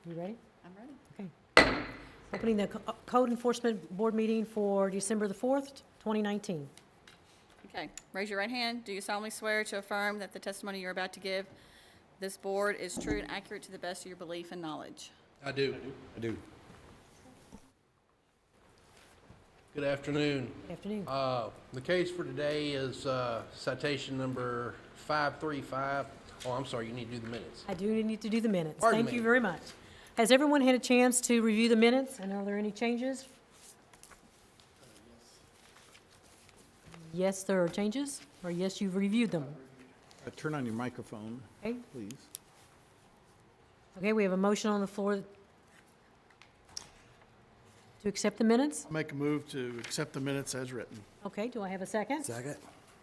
You ready? I'm ready. Okay. Opening the Code Enforcement Board meeting for December the 4th, 2019. Okay, raise your right hand. Do you solemnly swear to affirm that the testimony you're about to give this board is true and accurate to the best of your belief and knowledge? I do. I do. Good afternoon. Good afternoon. The case for today is citation number 535. Oh, I'm sorry, you need to do the minutes. I do need to do the minutes. Pardon Thank me. you very much. Has everyone had a chance to review the minutes, and are there any changes? Yes, there are changes, or yes, you've reviewed them? Turn on your microphone, Okay, please. okay, we have a motion on the floor to accept the minutes. Make a move to accept the minutes as written. Okay, do I have a second? Second.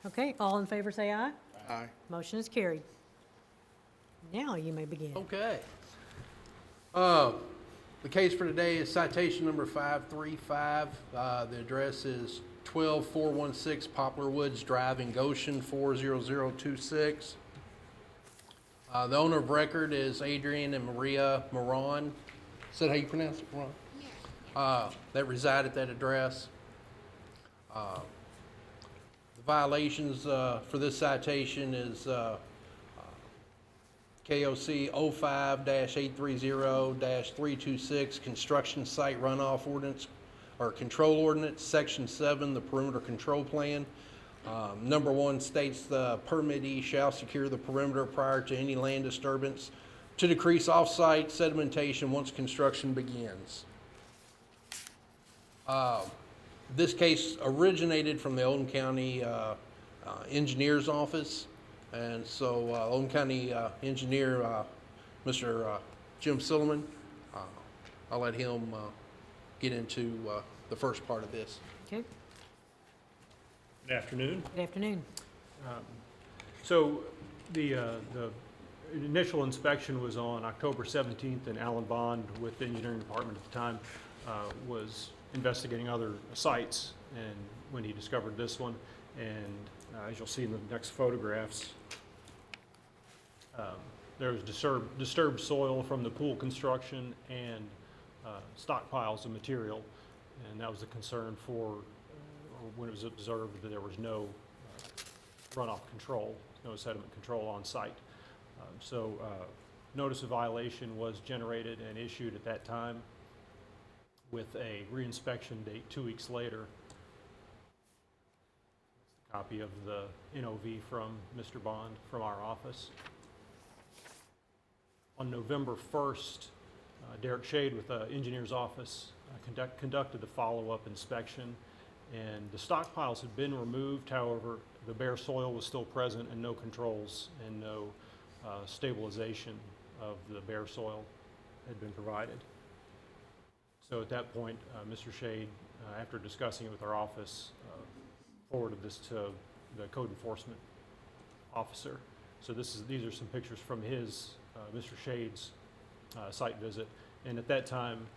Okay, all in favor say aye. Aye. Motion is carried. Now you may begin. Okay. The case for today is citation number 535. The address is 12416 Poplar Woods Drive in Goshen, 40026. The owner of record is Adrian and Maria Moran. Is that how you pronounce it, Moran? That reside at that address. The violations for this citation is KOC 05-830-326, construction site runoff ordinance, or control ordinance, section 7, the perimeter control plan. Number 1 states the permittee shall secure the perimeter prior to any land disturbance to decrease off-site sedimentation once construction begins. This case originated from the Oldham County Engineer's Office, and so Oldham County Engineer, Mr. Jim Silliman, I'll let him get into the first part of this. Okay, Good afternoon. good afternoon. So the initial inspection was on October 17th, and Alan Bond with the engineering department at the time was investigating other sites, and when he discovered this one, and as you'll see in the next photographs, there was disturbed soil from the pool construction and stockpiles of material, and that was a concern for when it was observed that there was no runoff control, no sediment control on site. So notice of violation was generated and issued at that time with a reinspection date 2 weeks later. That's the copy of the NOV from Mr. Bond from our office. On November 1st, Derek Shade with the engineer's office conducted the follow-up inspection, and the stockpiles had been removed. However, the bare soil was still present and no controls and no stabilization of the bare soil had been provided. So at that point, Mr. Shade, after discussing it with our office, forwarded this to the code enforcement officer. So these are some pictures from his, Mr. Shade's site visit. And at that time,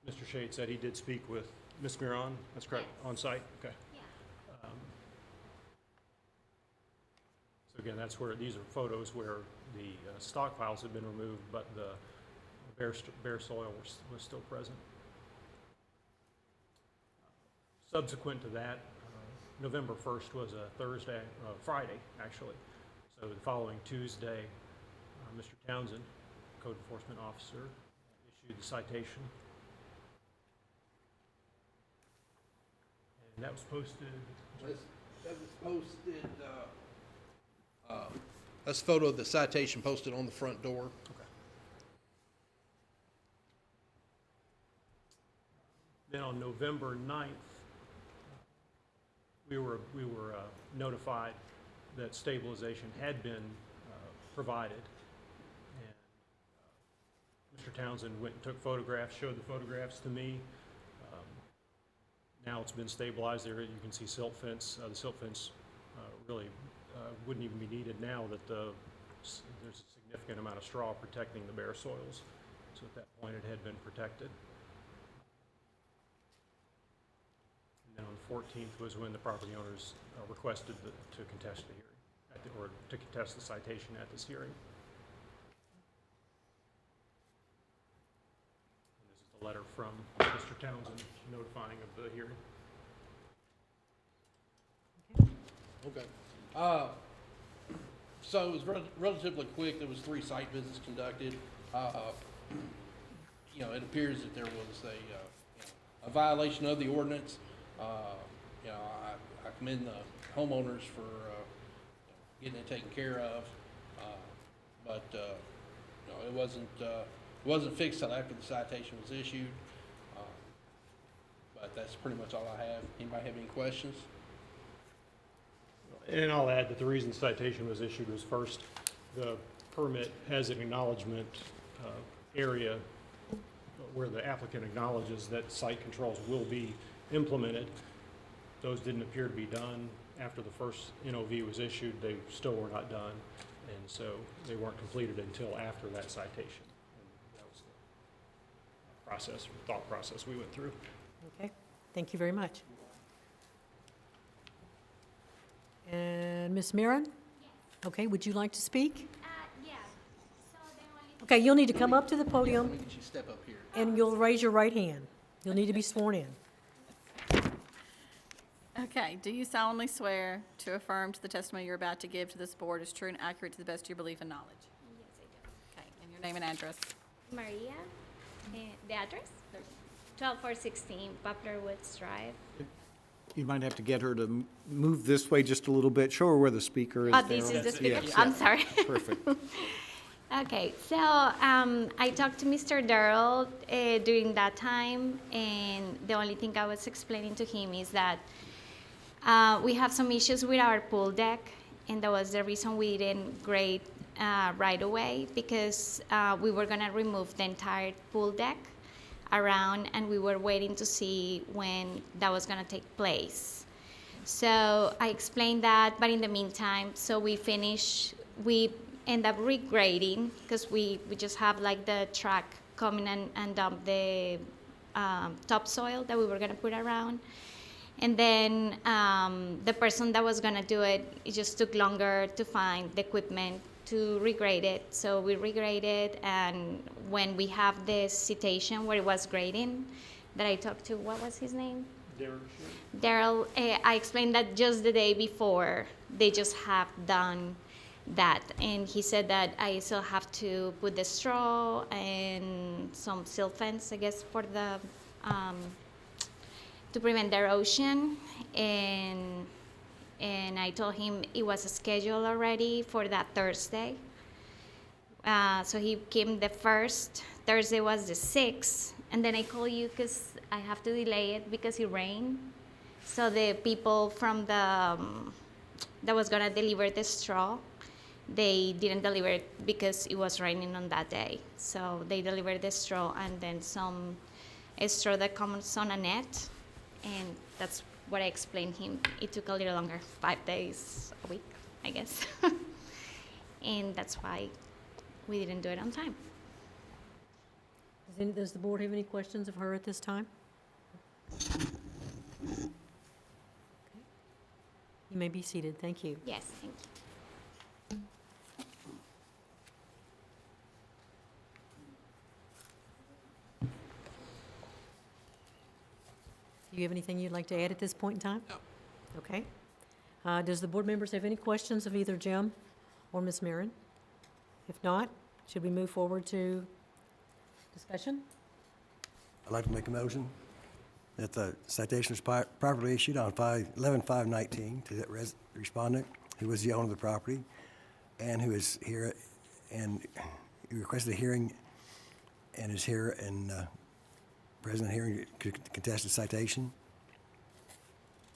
Mr. Shade said he did speak with Ms. Miron, that's correct, on site? Okay. So again, that's where, these are photos where the stockpiles had been removed, but the bare soil was still present. Subsequent to that, November 1st was a Friday actually. So the following Tuesday, Mr. Townsend, code enforcement officer, issued the citation. And that was posted. That was posted, that's a photo of the citation posted on the front door. Okay. Then on November 9th, we were notified that stabilization had been provided. And Mr. Townsend went and took photographs, showed the photographs to me. Now it's been stabilized there. You can see silt fence. The silt fence really wouldn't even be needed now that there's a significant amount of straw protecting the bare soils. So at that point it had been protected. And then on the 14th was when the property owners requested to contest the hearing, or to contest the citation at this hearing. a letter from Mr. Townsend notifying of the hearing. Okay. So it was relatively quick. There was 3 site visits conducted. You know, it appears that there was a violation of the ordinance. You know, I commend the homeowners for getting it taken care of. But you know, it wasn't fixed till after the citation was issued. But that's pretty much all I have. Anybody have any questions? And I'll add that the reason citation was issued was, first, the permit has an acknowledgement area where the applicant acknowledges that site controls will be implemented. Those didn't appear to be done. After the first NOV was issued, they still were not done, and so they weren't completed until after that citation. And that was the process, thought process we went through. Okay, thank you very much. And Ms. Mirren? Okay, would you like to speak? Yeah. So the only Okay, you'll need to come up to the Let podium me get you to step up here. and you'll raise your right hand. You'll need to be sworn in. Okay, do you solemnly swear to affirm to the testimony you're about to give to this board is true and accurate to the best of your belief and knowledge? yes, Okay, and your name and address? I do. Maria, the address? 12416 Poplar Woods Drive. You might have to get her to move this way just a little bit. Show her where the speaker is. Oh, there. this is the speaker. Yes, I'm yeah. sorry. Perfect. Okay, so I talked to Mr. Darrell during that time, and the only thing I was explaining to him is that we have some issues with our pool deck, and that was the reason we didn't grade right away, because we were going to remove the entire pool deck around, and we were waiting to see when that was going to take place. So I explained that, but in the meantime, so we end up regrading, because we just have like the truck coming and dump the topsoil that we were going to put around. And then the person that was going to do it, it just took longer to find the equipment to regrade it. So we regraded, and when we have this citation where it was grading, that I talked to, what was his name? Daryl. I explained that just the day before, they just have done that. And he said that I still have to put the straw and some silt fence, I guess, for the, to prevent the erosion. And I told him it was scheduled already for that Thursday. So he came the first. Thursday was the 6th. And then I called you because I have to delay it because it rained. So the people from the that was going to deliver the straw, they didn't deliver it because it was raining on that day. So they delivered the straw, and then some straw that comes on a net. And that's what I explained him. It took a little longer, 5 days a week, I guess. And that's why we didn't do it on time. Does the board have any questions of her at this time? Okay. You may be seated. Thank you. Yes, thank you. Do you have anything you'd like to add at this point in time? No. Okay. Does the board members have any questions of either Jim or Ms. Mirren? If not, should we move forward to discussion? I'd like to make a motion that the citation was properly issued on 11/5/19 to that respondent, who was the owner of the property, and who is here, and he requested a hearing, and is here, and present at hearing to contest the citation.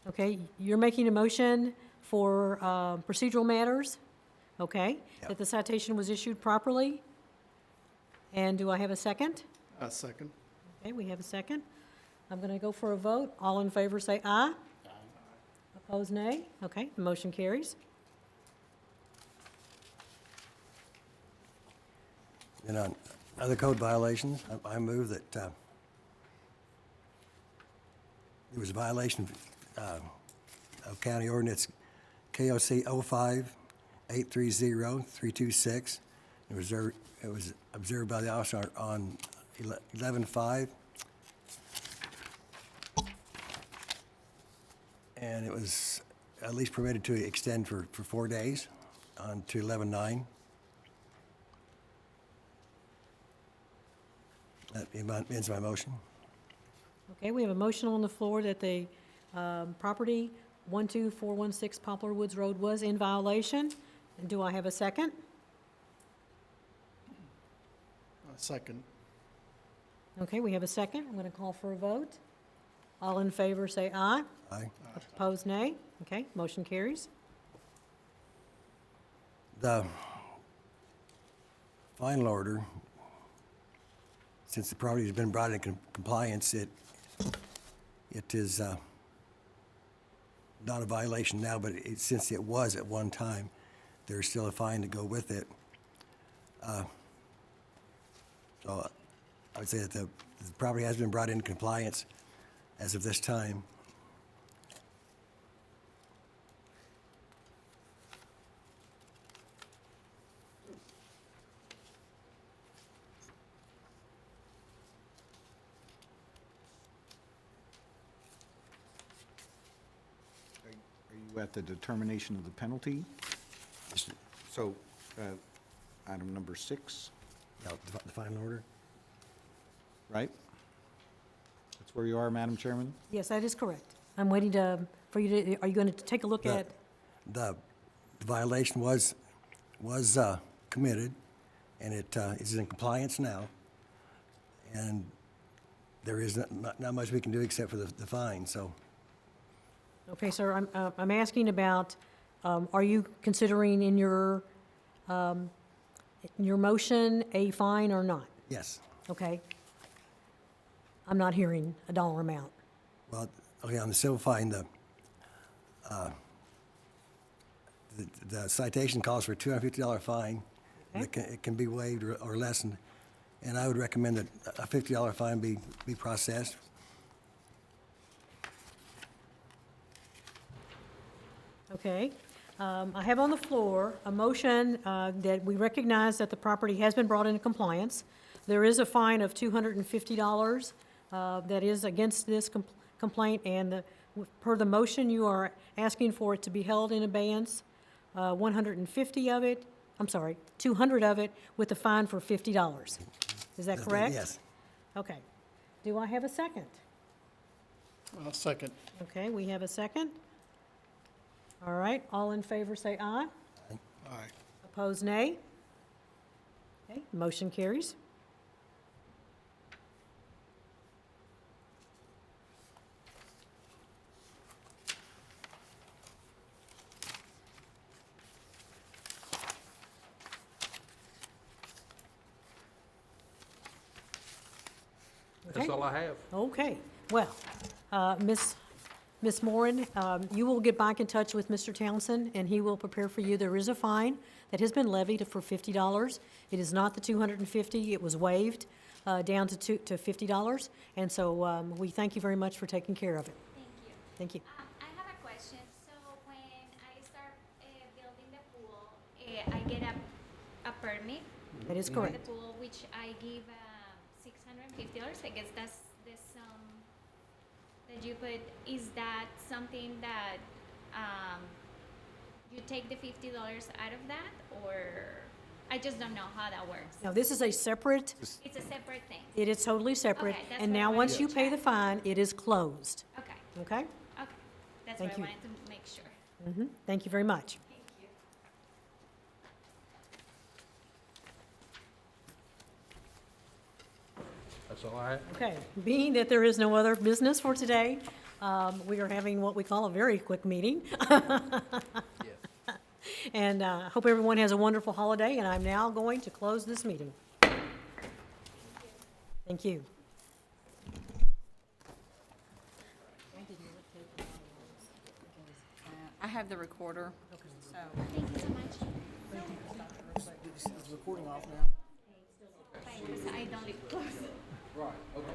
Okay, you're making a motion for procedural matters, okay? Yep. That the citation was issued properly? And do I have a second? Second. Okay, we have a second. I'm going to go for a vote. All in favor say aye. Aye. Opposed, nay. Okay, the motion carries. And on other code violations, I move that there was a violation of County Ordinance KOC 05-830-326. It was observed by the officer on 11/5 and it was at least permitted to extend for 4 days on to 11/9. That ends my motion. Okay, we have a motion on the floor that the property 12416 Poplar Woods Road was in violation. And do I have a second? Second. Okay, we have a second. I'm going to call for a vote. All in favor, say aye. Aye. Opposed, nay. Okay, motion carries. The final order, since the property has been brought into compliance, it is not a violation now, but since it was at one time, there's still a fine to go with it. So I would say that the property has been brought into compliance as of this time. Are you at the determination of the penalty? So, item number 6, The final order? right? That's where you are, Madam Chairman? Yes, that is correct. I'm waiting for you to, are you going to take a look at? The violation was committed, and it is in compliance now. And there is not much we can do except for the fine, so. Okay, sir, I'm asking about, are you considering in your motion a fine or not? Yes. Okay. I'm not hearing a dollar amount. Well, okay, on the civil fine, the citation calls for a $250 fine. Okay. It can be waived or lessened, and I would recommend that a $50 fine be processed. Okay. I have on the floor a motion that we recognize that the property has been brought into compliance. There is a fine of $250 that is against this complaint, and per the motion, you are asking for it to be held in abeyance, 150 of it, I'm sorry, 200 of it, with a fine for $50. Is that correct? Yes. Okay. Do I have a second? Second. Okay, we have a second. All right, all in favor say aye. Aye. Opposed, nay. Okay, motion carries. That's all I have. Okay, well, Ms. Moran, you will get back in touch with Mr. Townsend, and he will prepare for you. There is a fine that has been levied for $50. It is not the $250, it was waived down to $50, and so we thank you very much for taking care of it. Thank you. Thank you. I have a question. So when I start building the pool, I get a permit That is for correct. the pool, which I give $650. I guess that's the sum that you put. Is that something that you take the $50 out of that, or I just don't know how that works? Now, this is a separate, It's a separate thing. it is totally separate, Okay, that's and what I now, wanted once to you pay the check. fine, it is closed, Okay. okay? Okay. That's what Thank I you. wanted to make sure. Thank you very much. Thank you. That's all I have. Okay, being that there is no other business for today, we are having what we call a very quick meeting. And hope everyone has a wonderful holiday, and I'm now going to close this meeting. Thank you. I have the recorder, so. Thank you so much. Is the recording off now? Fine, 'cause I don't live close. Right, okay.